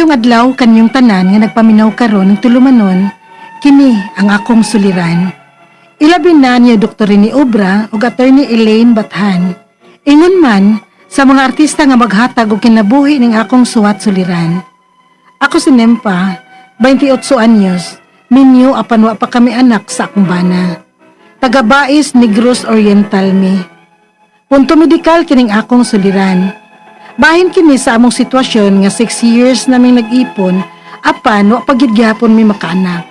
Maayong adlaw kanyong tanan nga nagpaminaw karon ng tulumanon, kini ang akong suliran. Ilabin na niya Dr. ni Obra ug Attorney Elaine Bathan. Ingon man sa mga artista nga maghatag og kinabuhi ning akong suwat suliran. Ako si Nempa, 28 anyos, minyo apan wa pa kami anak sa akong bana. Taga-Bais Negros Oriental mi. Punto medikal kining akong suliran. Bahin kini sa among sitwasyon nga 6 years naming nag-ipon, apan wa pagid gyapon mi makaanak.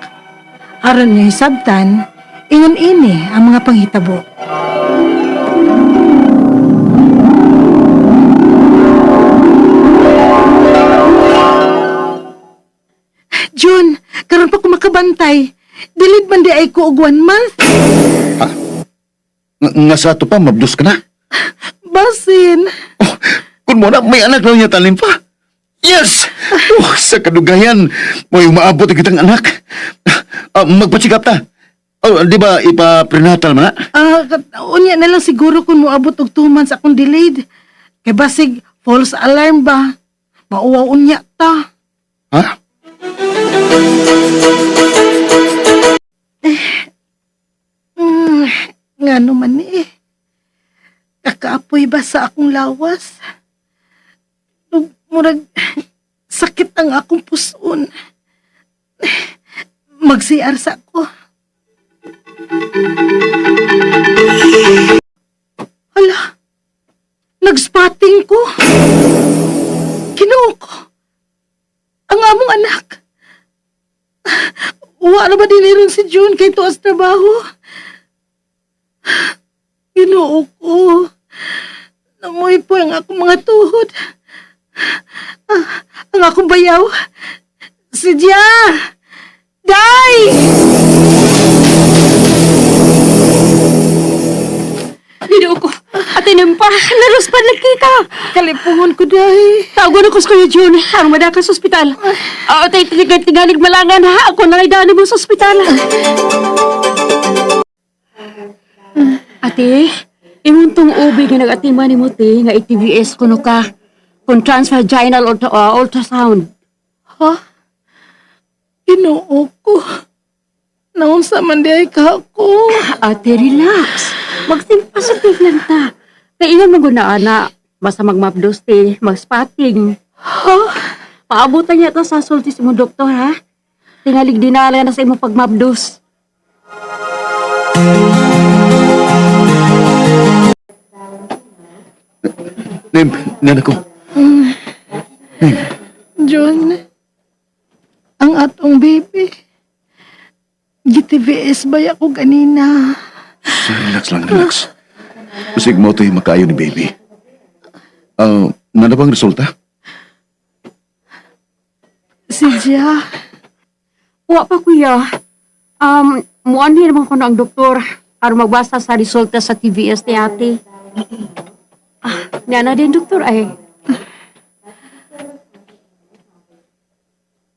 Aron niya hisabtan, ingon ini ang mga panghitabo. June, karon pa ko makabantay. Dilid man di ay ko og 1 month. Nga sa ato pa, mabdus ka na. Basin. Oh, kung mo na, may anak na niya talim pa. Yes! Oh, sa kadugayan, may umaabot ang kitang anak. Magpatsikap ta. Oh, di ba ipa-prenatal man na? Unya na lang siguro kung moabot og 2 months akong delayed. Kay basig false alarm ba? Mauwaw unya ta. Ha? Nga naman eh. Kakaapoy ba sa akong lawas? Murag sakit ang akong puson. Mag-CR sa ako. Hala, nag-spotting ko. Kinuha ko. Ang among anak. Wala ba din rin si June kay tuas trabaho? Ginoo ko. Namoy po ang akong mga tuhod. Ang akong bayaw. Si Dia! Day! Ginoo ko. Ate Nempa, laros pa nagkita. Kalipungon ko, Day. Tawagan ako sa Kuya June. Ang madaka sa ospital. Ate, tigalig malangan ha. Ako na idaan mo sa ospital. Ate, imong tong ubi nga nag-atima ni mo te, nga ITVS kuno ka. Kung transvaginal ultrasound. Ha? Ginoo ko. Naunsa man di ay ka ako. Ate, relax. Magsimpasative lang ta. Kaya ingon mo na, ana. Basta magmapdos te, mag-spotting. Ha? Paabutan niya to sa sultis mo, doktor, ha? Tingalig dinala na sa imong pagmapdos. Nem, nan ako. John, ang atong baby. GTVS ba ako ganina? Relax lang, relax. Masig mo ito yung makaayo ni baby. Nana bang resulta? Si Dia. Wa pa, kuya. Muanhin naman ko na ang doktor aron magbasa sa resulta sa TVS ni ate. Nga na din, doktor, ay.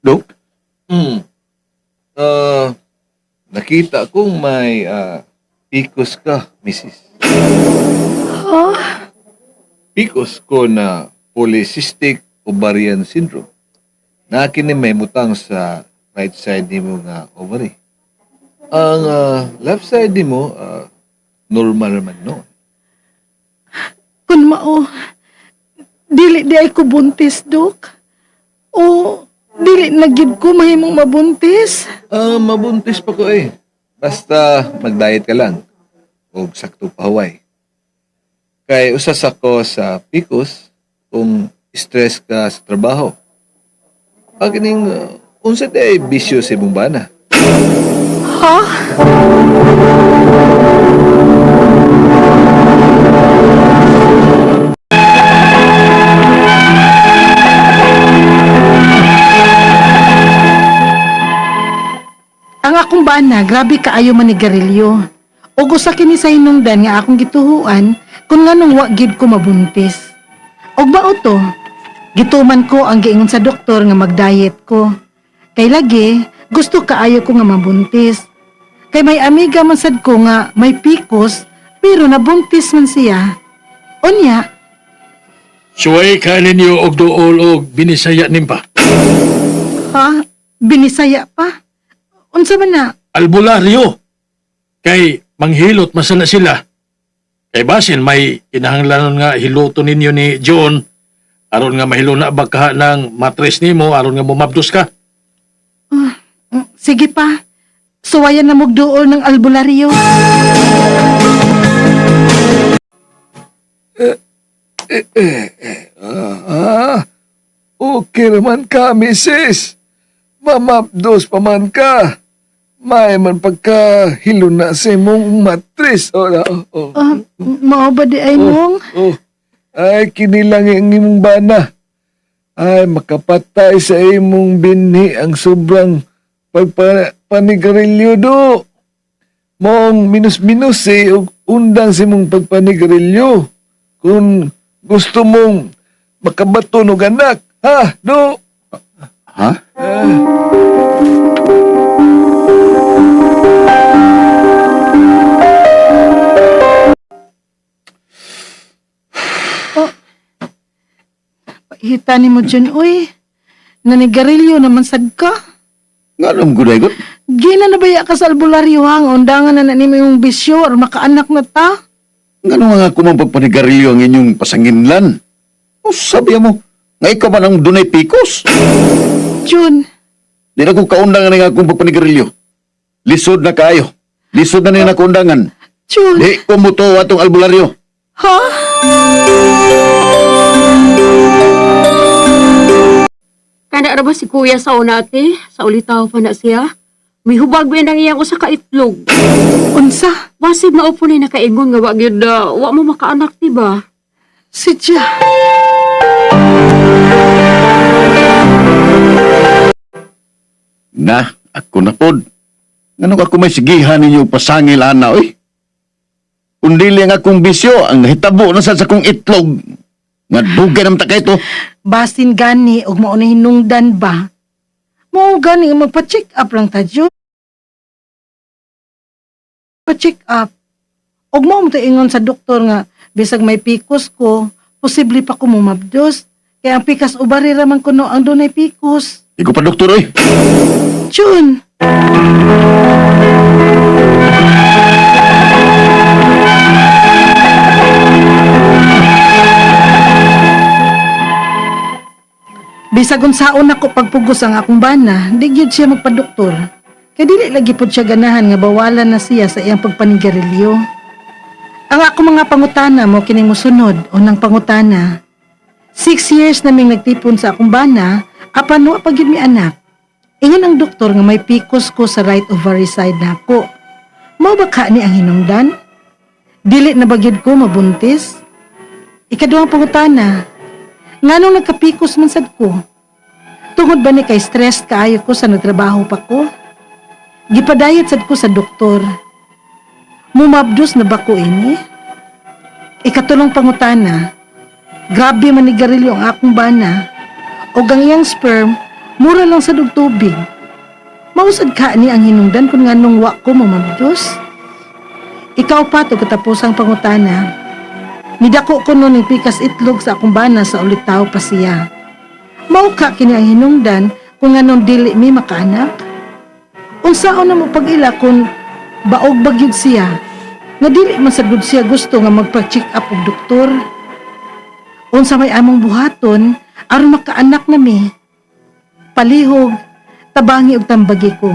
Dok? Nakita kong may PCOS ka, Mrs. Ha? PCOS ko na polycystic ovarian syndrome. Na kini may mutang sa right side ni mo nga ovary. Ang left side ni mo, normal man no. Kun mao, dili di ay ko buntis, Dok. O, dili na gid ko mahimong mabuntis. Mabuntis pa ko eh. Basta mag-diet ka lang. O sakto pahuway. Kay usas ako sa PCOS kung stress ka sa trabaho. Agining unsa day bisyo sa imong bana. Ha? Ang akong bana, grabe kaayo manigarilyo. Ug usa kini sa hinungdan nga akong gituhuan kung nganong wa gid ko mabuntis. Og bao to, gituman ko ang giingon sa doktor nga mag-diet ko. Kay lagi, gusto kaayo ko nga mabuntis. Kay may amiga man sad ko nga may PCOS, pero nabuntis man siya. Unya, Suway ka ninyo og duol og binisaya nimpa. Ha? Binisaya pa? Unsa man na? Albularyo. Kay manghilot masana sila. Kay basin may kinahanglan nga hiluto ninyo ni John aron nga mahilo na baka ng matres nimo aron nga mumabdos ka. Sige pa. Suwayan na mugduol ng albularyo. Okay naman ka, Mrs. Mamapdos pa man ka. May man pagka-hilo na sa imong matris. Mao ba di ay mong? Ay, kinilang ang imong bana. Ay, makapatay sa imong binhi ang sobrang pagpanigarilyo do. Mong minus-minus ug undang sa imong pagpanigarilyo. Kung gusto mong makabato no anak, ha, do? Ha? Hita ni mo dyan, uy. Nanigarilyo naman sad ka. Nga nung guday-gut? Gina na baya ka sa albularyo hang. Undangan na na nimo yung bisyo or makaanak na ta. Nga nung nga kumang pagpanigarilyo ang inyong pasanginlan? O sabi mo, nga ikaw man ang dunay pikos? Jun, Di na ko kaundangan nga akong pagpanigarilyo. Lisod na kayo. Lisod na nila kaundangan. Jun. Di ko mo to atong albularyo. Ha? Kana ra ba si kuya sa unate? Sa ulitaw pa na siya? May hubag ba nang iyang usa ka itlog? Unsa? Wasig na upo ni nakaingon nga wa gyud wa mo makaanak diba? Sidya. Na, ako na pod. Nga ako may sigihan ninyo pasangil ana, oy. Kundi lang akong bisyo, ang hitabo na sa kong itlog. Nga dugay naman ta kayo to. Basin gani og mao na hinungdan ba? Mao gani magpa-check up lang ta, Jun. Pa-check up. Og mao mo ta ingon sa doktor nga bisag may pikos ko, posible pa ko mumabdos. Kaya ang pikas ubari raman kuno ang dunay pikos. Ikaw pa doktor, oy. Jun. Bisag unsaon ako pagpugos ang akong bana, di gyud siya magpadoktor. Kay dili lagi pod siya ganahan nga bawalan na siya sa iyang pagpanigarilyo. Ang ako mga pangutana mo kining mosunod, unang pangutana. 6 years naming nagtipon sa akong bana, apan wa pa gyud mi anak. Ingon ang doktor nga may PCOS ko sa right ovary side nako. Mao ba ka ni ang hinungdan? Dili na ba gyud ko mabuntis? Ikaduhang pangutana. Nganong nagka-PCOS man sad ko? Tungod ba ni kay stress kaayo ko sa nagtrabaho pa ko? Gipadayat sad ko sa doktor. Mumabdos na ba ko ini? Ikatulong pangutana. Grabe manigarilyo ang akong bana. O ang iyang sperm, mura lang sa tubig. Mausad ka ni ang hinungdan kung nganong wa ko mumabdos? Ikaw pa to katapusang pangutana. Nidako ko nun ng pikas itlog sa akong bana sa ulitaw pa siya. Mao ka kini ang hinungdan kung nganong dili mi makaanak? Unsaon na mo pag-ila kung baog bagyod siya? Nga dili man sad gud siya gusto nga magpa-check up og doktor. Unsa may among buhaton aron makaanak na mi? Palihog, tabangi og tambagi ko.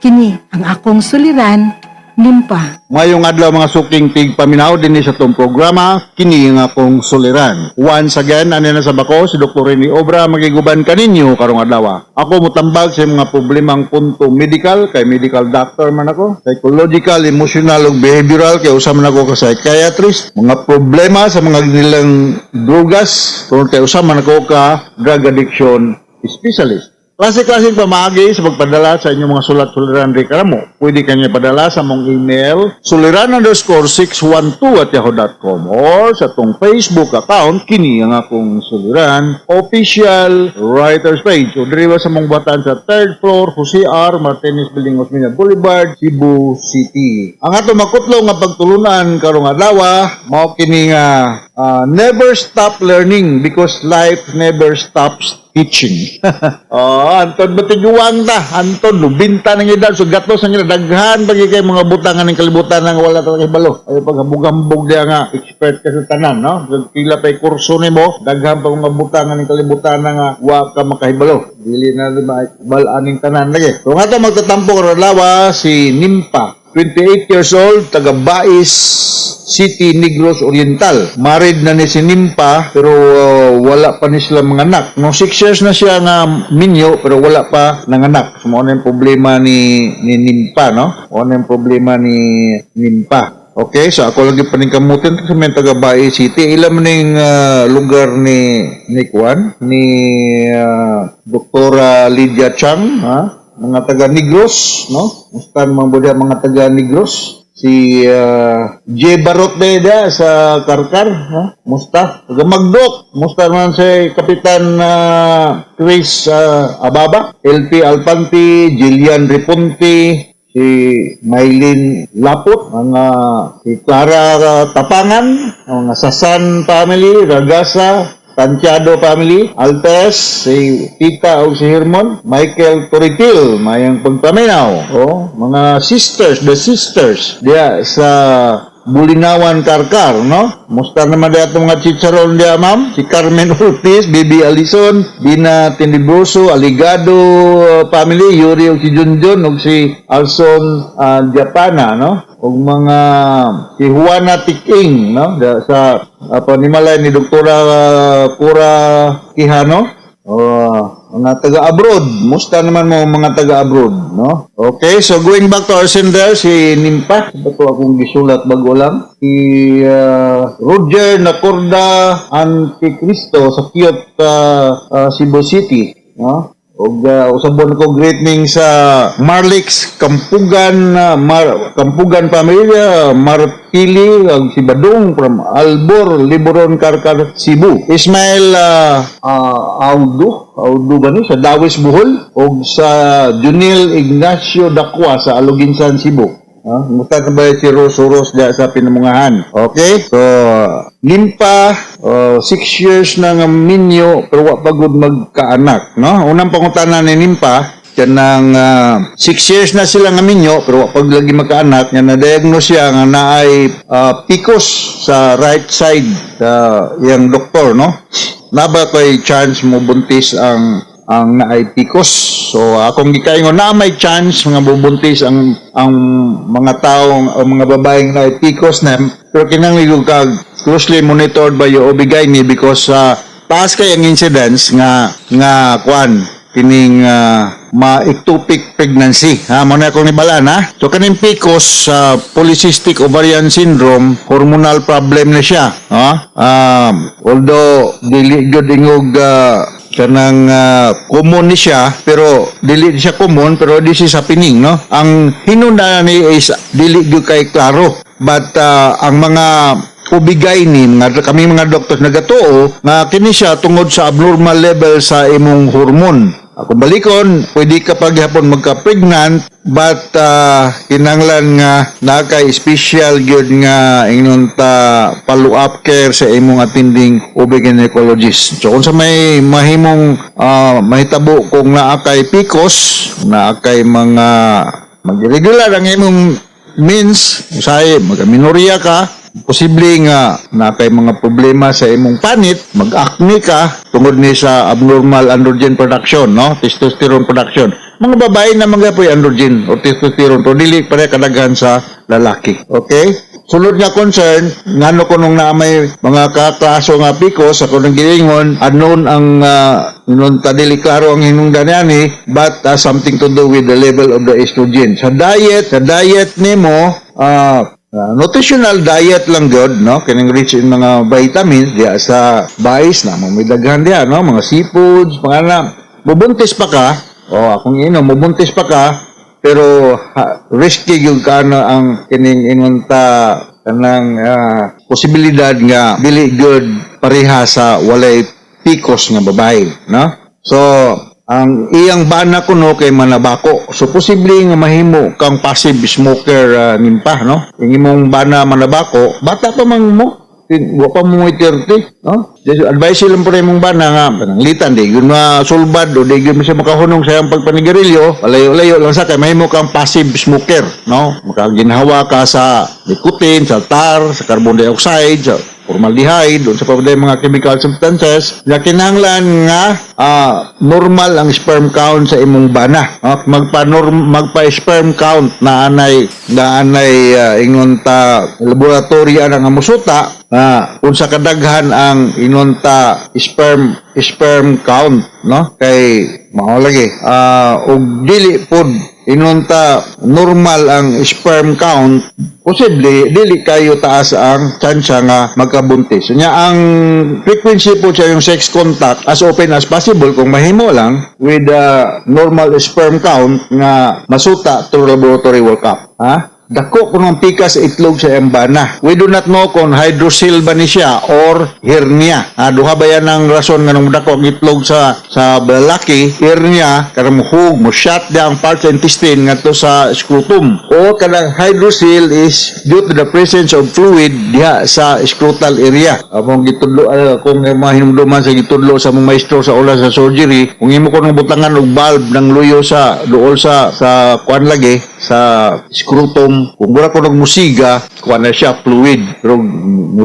Kini ang akong suliran, Nimpa. Ngayong adlaw mga suking tigpaminaw din sa itong programa, kini nga akong suliran. Once again, ano na sa bako, si Dr. Rene Obra, magiguban kaninyo karong adlaw. Ako mutambag sa mga problemang punto medical, kay medical doctor man ako, psychological, emotional, ug behavioral, kay usa man ako ka psychiatrist, mga problema sa mga nilang drugas, kay usa man ako ka drug addiction specialist. Klase-klaseng pamagi sa pagpadala sa inyong mga sulat-suliran di karamo. Pwede kanya padala sa mong email suliran_612@yahoo.com or sa tong Facebook account kini ang akong suliran official writers page. O diriwa sa mong batan sa 3rd floor Jose R. Martinez Building, Osmeña Boulevard, Cebu City. Ang ato makutlo nga pagtulunan karong adlaw mao kini nga never stop learning because life never stops teaching. Anton batiguang ta. Anton, lubinta ng edad. So, gatos ng daghan. Pagi kay mga butangan ng kalibutan ng wala talaga ibalo. Ay, pag-hambog dia nga, expert ka sa tanan, no? So, pila pa'y kurso ni mo, daghan pa mga butangan ng kalibutan nga wa ka makahibalo. Dili na balaning tanan lagi. So, nga ito magtatampo ka lawa si Nimpa. 28 years old, taga Bais City, Negros Oriental. Married na ni si Nimpa, pero wala pa ni sila mga anak. No, 6 years na siya nga minyo, pero wala pa ng anak. So, ano yung problema ni Nimpa, no? Ano yung problema ni Nimpa? Okay, so ako lagi paningkamutin sa mga taga Bais City. Ilan man yung lugar ni Kwan, ni Dr. Lydia Chang, ha? Mga taga Negros, no? Musta mga taga Negros? Si J. Barot na sa Karkar, ha? Musta? Taga Magdok, musta naman si Kapitan Chris Ababa, LP Alpanti, Jillian Ripunti, si Maylin Lapot, si Clara Tapangan, mga Sasan family, Ragasa, Tantiado family, Altes, si Tita o si Hermon, Michael Toritil, mayang pagpaminaw, mga sisters, the sisters, diya sa Bulinawan Karkar, no? Musta naman diya itong mga chicharon diya, ma'am? Si Carmen Ortiz, Bibi Alison, Dina Tendibroso, Aligado family, Yuri o si Junjun, o si Alson Japana, no? O mga si Juana Tiking, no? Sa panimalay ni Doktora Cora Quijano, mga taga-abroad. Musta naman mo mga taga-abroad, no? Okay, so going back to our sender, si Nimpa. Ito akong gisulat bago lang. Si Roger Nacorda Anticristo sa Kiyot, Cebu City, no? Usabon ko greeting sa Marlix Kampugan Kampugan pamilya, Marpili si Badong from Albor Liboron Karkar Cebu. Ismail Audo ba ni sa Dawis Bohol o sa Junil Ignacio Dacua sa Aluginsan Cebu. Musta na ba si Rosuros dyan sa Pinamungahan? Okay? So, Nimpa, 6 years na nga minyo, pero wak pagod magkaanak, no? Unang pangutanan ni Nimpa, yan ng 6 years na sila nga minyo, pero wak paglagi magkaanak, yan na-diagnose siya nga naay PCOS sa right side, yung doktor, no? Naba ko'y chance mo buntis ang naay PCOS. So, akong gikaingon na may chance mga bubuntis ang mga taong o mga babaeng na PCOS na, pero kinangligog ka closely monitored by your OB-GYN because taas kay ang incidence nga kwan kining ma-ectopic pregnancy. Muna akong nibalaan, ha? So, kaning PCOS, polycystic ovarian syndrome, hormonal problem na siya. Although, dili good ingog kanang common ni siya, pero dili siya common, pero this is happening, no? Ang hinuna ni is dili gyud kay klaro, but ang mga OB-GYN kami mga doctors nagatuo nga kini siya tungod sa abnormal level sa imong hormone. Kung balikon, pwede ka paghapon magka-pregnant, but kinanglan nga nakay special gyud nga ingnon ta follow-up care sa imong attending OB-gynecologist. So kung sa may mahimong mahitabo kung naa kay PCOS, naa kay mga mag-regular ang imong means, say magka-minorya ka, posible nga na kay mga problema sa imong panit, mag-acne ka tungod ni sa abnormal androgen production, no? Testosterone production. Mga babae na mga po androgen o testosterone, pero dili pare kadaghan sa lalaki. Okay? Sunod nga concern, ngano ko nung na may mga kaklaso nga PCOS, ako nang gilingon, unknown ang nun tadili klaro ang hinungdan yani, but something to do with the level of the estrogen. Sa diet nimo, nutritional diet lang good, no? Kining rich in mga vitamins diya sa Bais na may daghan diya, no? Mga seafoods, mga na. Mubuntis pa ka, akong mubuntis pa ka, pero risky yung ang kining inunta kanang posibilidad nga dili good pareha sa walay PCOS nga babae, no? So, ang iyang bana kuno kay manabako. So posible nga mahimo kang passive smoker Nimpa, no? Ang imong bana manabako, bata pa man mo. Wa pa mo 30, no? Advice lang po rin mong bana nga, pananglitan, di yun sulbad, o di yun siya makahunong sa iyang pagpanigarilyo, palayo-layo lang sa kay, mahimo kang passive smoker, no? Makaginhawa ka sa nicotine, sa tar, sa carbon dioxide, sa formaldehyde, doon sa pabaday mga chemical substances, na kinahanglan nga normal ang sperm count sa imong bana. Magpa-sperm count na anay ingon ta laboratory ang musuta unsa kadaghan ang ingon ta sperm count, no? Kay mao lagi og dili pod inunta normal ang sperm count, posible dili kayo taas ang tsansa nga magkabuntis. Nya ang frequency po sa yung sex contact as open as possible kung mahimo lang with normal sperm count nga masuta through laboratory workup. Dako kung ang pika sa itlog sa embana. We do not know kung hydrocele ba ni siya or hernia. Duha ba yan ang rason nga nung dako ang itlog sa lalaki, hernia, karang muhug, mo shot dia ang parts sa intestine nga to sa scrotum. O kanang hydrocele is due to the presence of fluid diha sa scrotal area. Kung gitudlo, kung mga hinumduman sa gitudlo sa mga maestro sa ula sa surgery, kung imo ko nang butangan og valve ng luyo sa duol sa kuan lagi sa scrotum, kung mura ko nagmusiga, kuha na siya fluid. Pero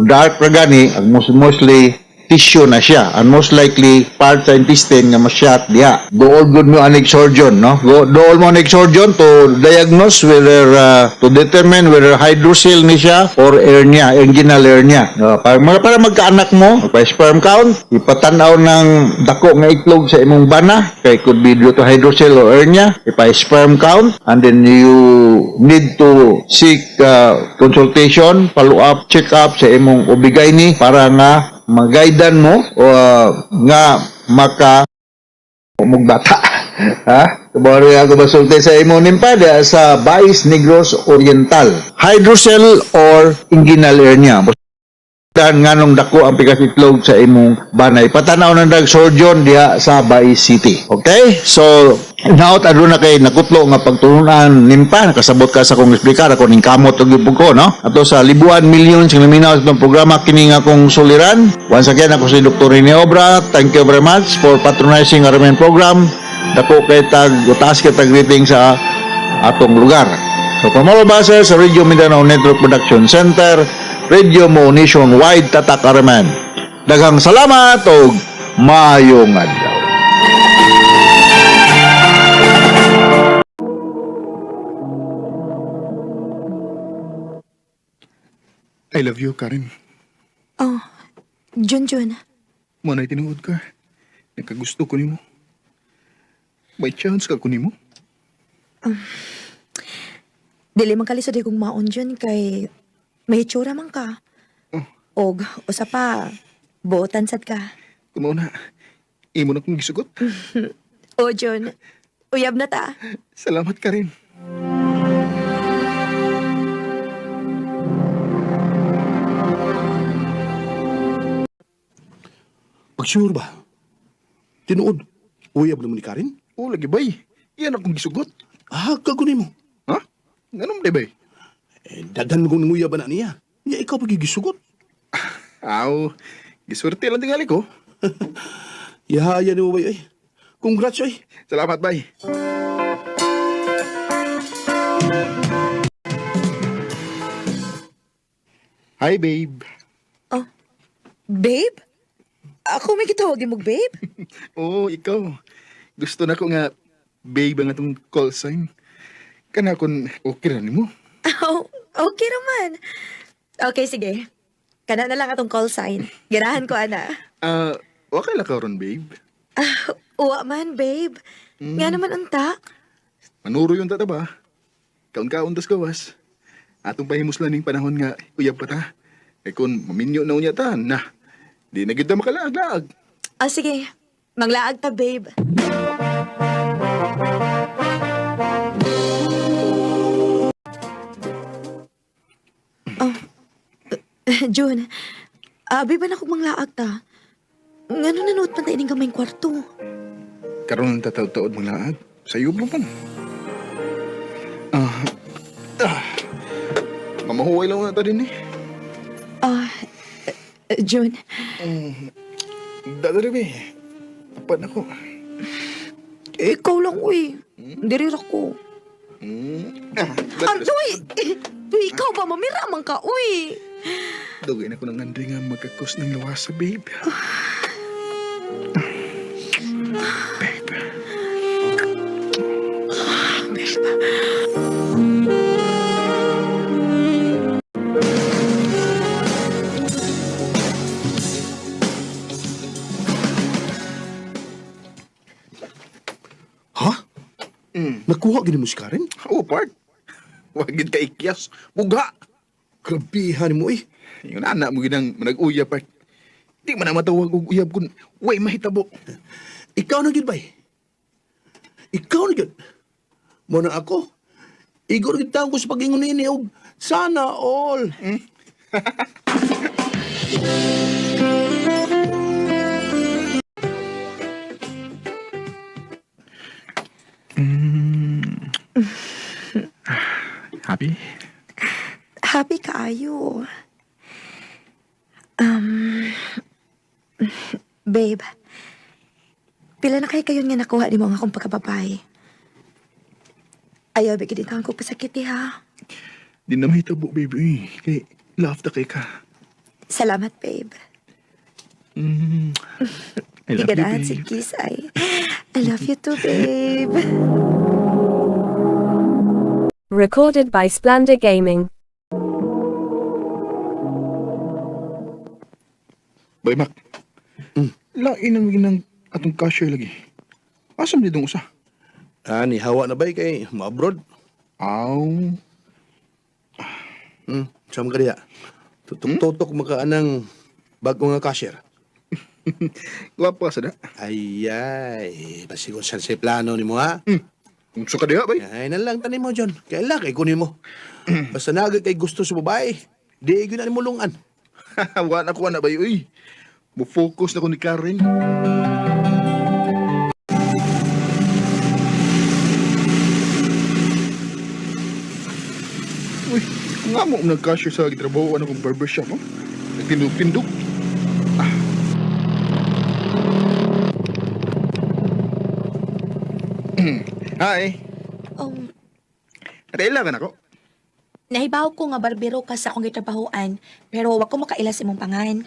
dark na gani, ang mostly tissue na siya. And most likely, part sa intestine nga masyat diha. Dool good mo anig surgeon, no? Dool mo anig surgeon to diagnose whether, to determine whether hydrocele ni siya or hernia, inguinal hernia. Para magkaanak mo, magpa-sperm count, ipatanaw ng dako nga itlog sa imong bana, kay could be due to hydrocele or hernia, ipa-sperm count, and then you need to seek consultation, follow-up, check-up sa imong OB-GYN para nga magaidan mo o nga maka mugbata. Kabaro nga ako basulti sa imo nimpada sa Bais Negros Oriental. Hydrocele or inguinal hernia. Dan nganong dako ang pikas itlog sa imong banay. Patanaw ng dag surgeon diha sa Bais City. Okay? So, naot aduna kay nakutlo nga pagtulunan nimpa, nakasabot ka sa kong explicar ako ning kamot og gipug ko, no? Ato sa libuan milyon sing naminaw sa programa kini nga kong suliran. Once again ako si Dr. Rene Obra. Thank you very much for patronizing our main program. Dako kay utaas kay greeting sa atong lugar. So, pamalabasa sa Radio Mindanao Network Production Center, Radio Mo Nationwide Tatak Araman. Daghang salamat o maayong adlaw. I love you, Karen. Oh, Junjun. Mo na'y tinuod ka. Nagkagusto ko nimo. May chance ka ko nimo. Dili man kalisod kong maon dyan kay may itsura man ka. Og, usa pa, buotan sad ka. Kumaw na. Imo na kong gisugot. O, Jun, uyab na ta. Salamat, Karen. Pag-sure ba? Tinuod, uyab naman ni Karen? O, lagi bay. Iyan akong gisugot. Kagunin mo. Ha? Ganun di bay? Daghan kong nanguyab na niya. Niya ikaw pagigisugot. Aw, giswerte lang tingali ko. Ihaya ni mo bay, ay. Congrats, ay. Salamat, bay. Hi, babe. Babe? Ako may gitawagin mo, babe? Oo, ikaw. Gusto na ko nga, babe, ang atong call sign. Kana kon okay ra nimo. Oh, okay naman. Okay, sige. Kana na lang atong call sign. Girahan ko, ana. Okay lang ka ron, babe. Uwa man, babe. Nga naman unta. Manuro yung tata ba? Kaon-kaon tas gawas. Atong pahimuslan ning panahon nga, uyab pa ta. Eh kung maminyo na unya ta, na. Di na gid na makalaag-laag. Sige. Manglaag ta, babe. Jun, abi ba na kong manglaag ta? Ngano nanood pa tayo ng kamay kwarto? Karon ang tataod-taod mga laag. Sa'yo mo pa. Mamahuway lang na ta din eh. Jun, Dada rin Tapan ako. ikaw lang, uy. Diri ako. Uy! Uy, ikaw ba? Mamira man ka, uy. Dugay na ko ng anday nga magkakos ng lawasa, babe. Babe. Ha? Nakuha gini mo si Karen? Oo, part. Wagid ka ikyas. Buga. Grabihan mo eh. Yung anak mo ginang manag-uya, part. Di man na matawag og uyab kun way mahitabo. Ikaw na gid bay. Ikaw na gid. Mo na ako. Igor gid taon ko sa pag-ingon ni og sana all. Happy? Happy kaayo. Babe, pila na kayo nga nakuha ni mo nga akong pagkababay. Ayaw, bigyan din ko pasakit ha. Di na mahitabo, baby. Kay love ta kay ka. Salamat, babe. I love you, Iganahan si babe. Kiss ay. I love you too, babe. Recorded by Splendor Gaming. Bay, Mac. Lain ang ginang atong cashier lagi. Asam di dong usa? Ani hawa na bay kay ma-abroad. Aw. Saan ka diya? Tutok-tutok makaanang bago nga cashier. Gwapa sa da. Ay, basi kung saan sa plano ni mo ha? Unsa ka diha, bay? Ay, nalang tanin mo, John. Kailan kay kunin mo. Basta naga kay gusto sa babae, di yun na ni mulungan. Wa na ko na bay, uy. Mo-focus na ko ni Karen. Uy, nga mo nag-cashier sa gitrabaho ano kong barbershop, oh. Nagtindog-tindog. Hi. Kailangan ako. Nahibaw ko nga barbero ka sa akong gitrabahoan, pero wag ko makailas imong pangan.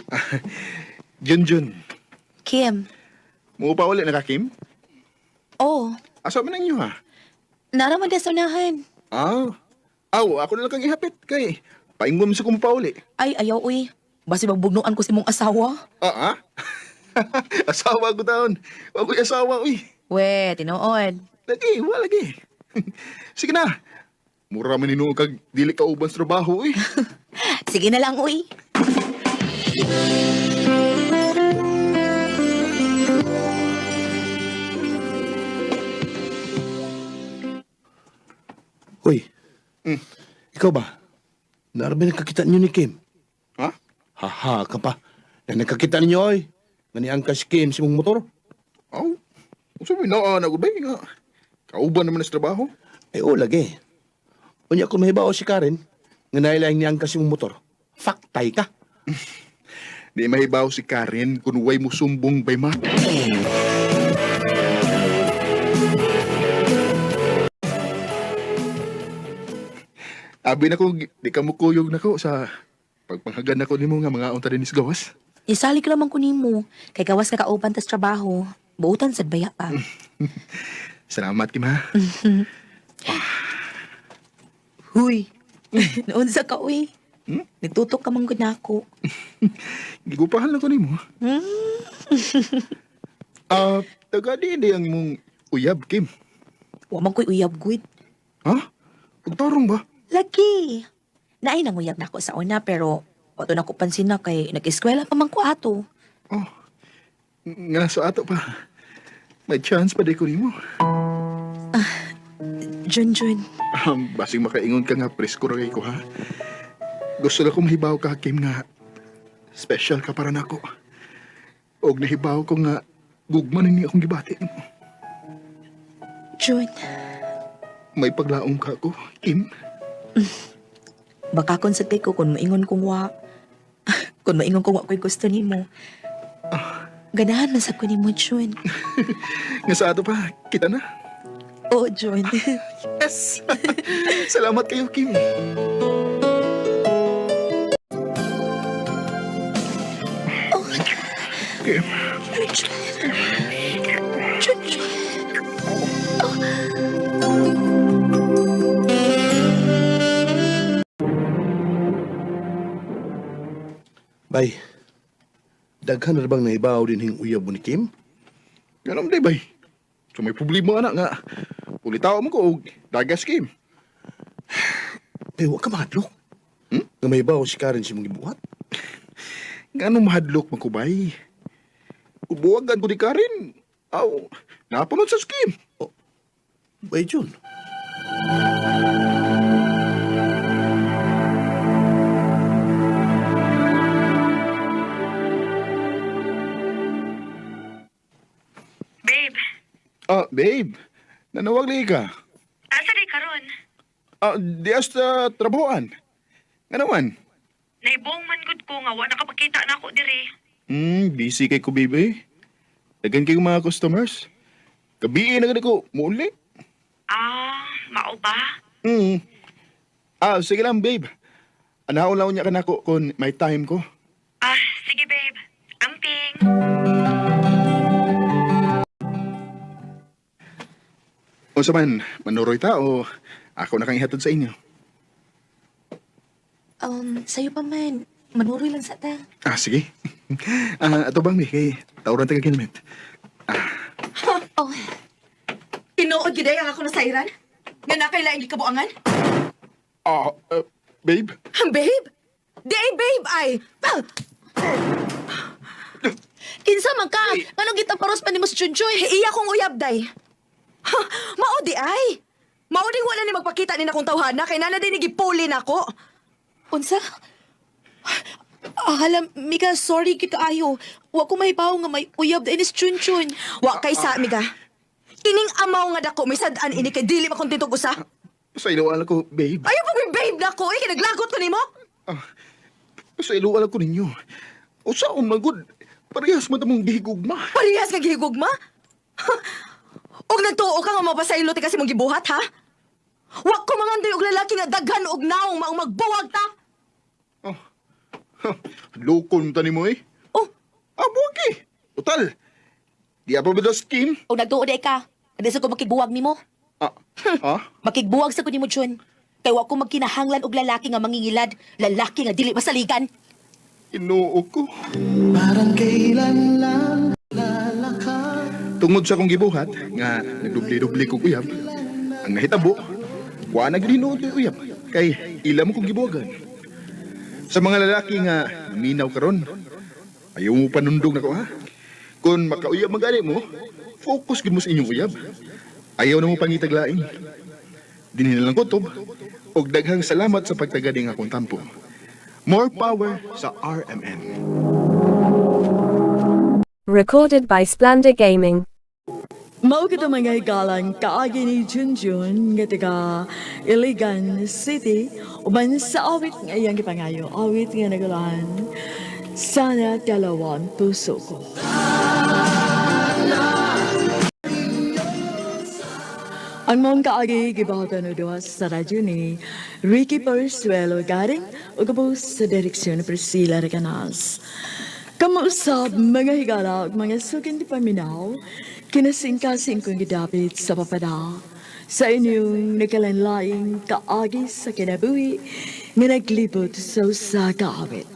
Junjun. Kim, Mo pa ulit na ka, Kim? oh, Asa man ninyo, ha? naramad sa unahan. Ako na lang kang ihapit kay paingom sa kong pauli. Ay, ayaw, uy. Basi magbugnuan ko si mong asawa. Asawa ko taon. Wag ko'y asawa, uy. We, tinuod. Lagi, wala lagi. Sige na. Mura man ninuong kag dili ka uban sa trabaho, uy. Sige na lang, uy. Hoy, ikaw ba? Narabi nakakita ninyo ni Kim? Ha? Haha, ka pa. Na nakakita ninyo, oy. Nganiang ka si Kim sa mong motor. Sabi na, ko ba nga. Kauban naman sa trabaho. Ay, o, lagi. Unya kung mahibaw si Karen, nga nailaing niyang ka sa mong motor, faktay ka. Di mahibaw si Karen kung way mo sumbong bay ma. Abi na ko, di ka mukuyog na ko sa pagpanghagan na ko ni mo nga mga unta rin is gawas. Isali ka naman ko nimo. Kay gawas ka kauban tas trabaho. Buutan sad baya pa. Salamat, Kim, ha? Huy. Naunsa ka, uy. Nagtutok ka manggod na ako. Gigupahan lang ko ni mo. Taga di ang mong uyab, Kim. Wa man ko'y uyab, good. Ha? Pagtarong ba? Lagi. Naay nang uyab na ako sa una, pero wato na ko pansin na kay nag-eskwela pa man ko ato. Nga nasa ato pa. May chance pa di ko ni mo. Junjun. Basing makaingon ka nga presko rin ko, ha? Gusto na ko mahibaw ka, Kim, nga special ka para nako. Og nahibaw ko nga gugman ni akong gibati. Jun, May paglaong ka ko, Kim. baka konsult ko kung maingon kong wa. Kung maingon ko wa ko'y gusto nimo. Ganahan man sa ko nimo, Jun. Nga sa ato pa, kita na. Oo, Jun. Yes! Salamat kayo, Kim. Kim. Bay, daghan na bang naibaw din hing uyab mo ni Kim? Ganun day, bay. So may problema anak nga. Pulitaw mo ko og dagas, Kim. Bay, huwag ka mahadlok. Nga may baw si Karen si mong gibuhat. Ganun mahadlok man ko, bay. Kung buwagan ko ni Karen, napaman sa Kim. Oh, bay, Jun. Babe, Babe. Nanawag li ka. asa di karon? Di sa trabahoan. Nga naman. Naibong man gud ko nga wa nakapakita na ako diri. Busy kay ko, baby. Dagan kayo mga customers. Gabi na gani ko, muli. Mao ba? Sige lang, babe. Anaulaw niya ka na ko kung may time ko. Sige babe. Amping. O sa man, manuroy ta o ako na kang ihatod sa inyo? Sa'yo pa man. Manuroy lang sa ta. Sige. Ato bang may kay tauran taga kinamit. Tinuod gid ang ako na sayran? Nga nakailaing gikabuangan? Babe? Babe? Di ay babe ay! Kinsa man ka? Anong gitaparos pa ni Mas Chunchoy? Iya kong uyab, day. Mao di ay! Mao di wala ni magpakita ni nakong tawhana kay nana din nagipuli nako. Unsa? Alam, Mika, sorry kita ayo. Wa ko mahibaw nga may uyab da inis Chunchun. Wa kay sa miga. Ining amaw nga dako may sad-an ini kay dili makontento usa. Sa iluwala ko, babe. Ayaw pag may babe nako, kay naglagot ko nimo. Sa iluwala ko ninyo. O saan magod? Parehas mo tamong gihigugma. Parehas nga gihigugma? Og nagtuo ka nga mapasaylo ti kasi mong gibuhat, ha? Wa ko mangandoy og lalaki nga daghan og naong maong magbuwag ta. Lokon ta nimo eh. Buwag eh. Total. Di aprobado scheme. O nagtuo di ka. Hindi sa ko makigbuwag nimo. Makigbuwag sa ko nimo, Chun. Kay wa ko magkinahanglan og lalaki nga mangingilad, lalaki nga dili masaligan. Inuo ko. Parang kailan lang tungod sa kong gibuhat, nga nagdubli-dubli ko uyab, ang nahitabo, wa na gilinuod ko uyab, kay ila mo kong gibuhagan. Sa mga lalaki nga minaw karon, ayaw mo panundog na ko, ha? Kung makauyab magani mo, focus gid mo sa inyong uyab. Ayaw na mo pangitaglaing. Dinilang kutob, og daghang salamat sa pagtagading akong tampo. More power sa RMN. Recorded by Splendor Gaming. Mao kita mga higalang kaagi ni Junjun nga taga Iligan City uban sa awit nga iyang gipangayo. Awit nga nagalaan sana dalawang puso ko. Ang mong kaagi gibahagan o doha sa radyo ni Ricky Persuelo garing o kapos sa direksyon ni Priscilla Reganas. Kamuusap mga higala at mga sukin di paminaw, kinasingkasing kong gidapit sa papada. Sa inyong nakalanlaing kaagi sa kinabuhi, nga naglibot sa usa kaawit.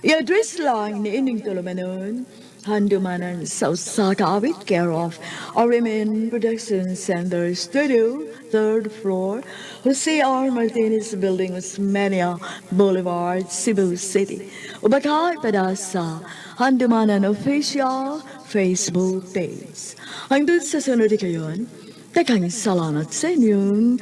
I-address lang ni ining tulumanon, handumanan sa usa kaawit, care of RMN Production Center Studio, 3rd floor, Jose R. Martinez Building, Osmeña Boulevard, Cebu City. Ubakay pada sa Handumanan Official Facebook page. Hangtod sa sunod kayon, takang salamat sa inyong